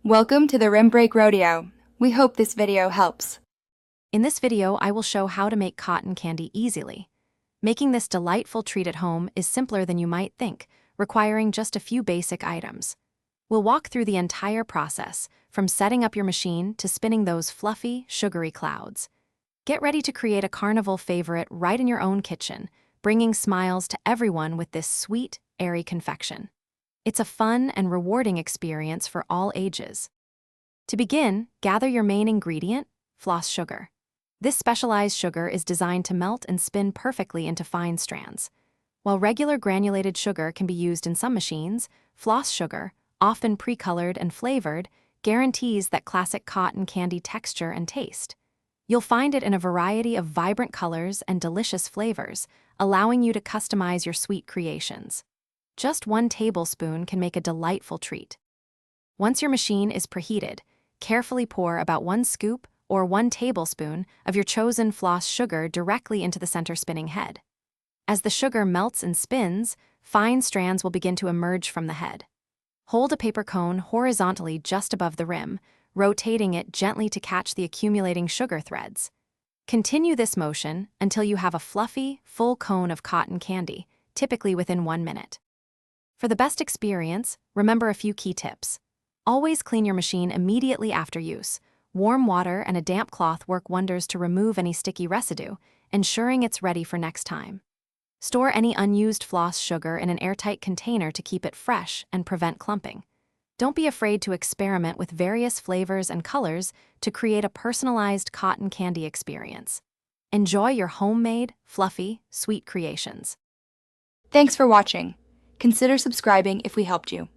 Welcome to the Rim Break Rodeo. We hope this video helps. In this video, I will show how to make cotton candy easily. Making this delightful treat at home is simpler than you might think, requiring just a few basic items. We'll walk through the entire process, from setting up your machine to spinning those fluffy, sugary clouds. Get ready to create a carnival favorite right in your own kitchen, bringing smiles to everyone with this sweet, airy confection. It's a fun and rewarding experience for all ages. To begin, gather your main ingredient, floss sugar. This specialized sugar is designed to melt and spin perfectly into fine strands. While regular granulated sugar can be used in some machines, floss sugar, often pre-colored and flavored, guarantees that classic cotton candy texture and taste. You'll find it in a variety of vibrant colors and delicious flavors, allowing you to customize your sweet creations. Just 1 tablespoon can make a delightful treat. Once your machine is preheated, carefully pour about 1 scoop or 1 tablespoon of your chosen floss sugar directly into the center spinning head. As the sugar melts and spins, fine strands will begin to emerge from the head. Hold a paper cone horizontally just above the rim, rotating it gently to catch the accumulating sugar threads. Continue this motion until you have a fluffy, full cone of cotton candy, typically within 1 minute. For the best experience, remember a few key tips. Always clean your machine immediately after use. Warm water and a damp cloth work wonders to remove any sticky residue, ensuring it's ready for next time. Store any unused floss sugar in an airtight container to keep it fresh and prevent clumping. Don't be afraid to experiment with various flavors and colors to create a personalized cotton candy experience. Enjoy your homemade, fluffy, sweet creations. Thanks for watching. Consider subscribing if we helped you.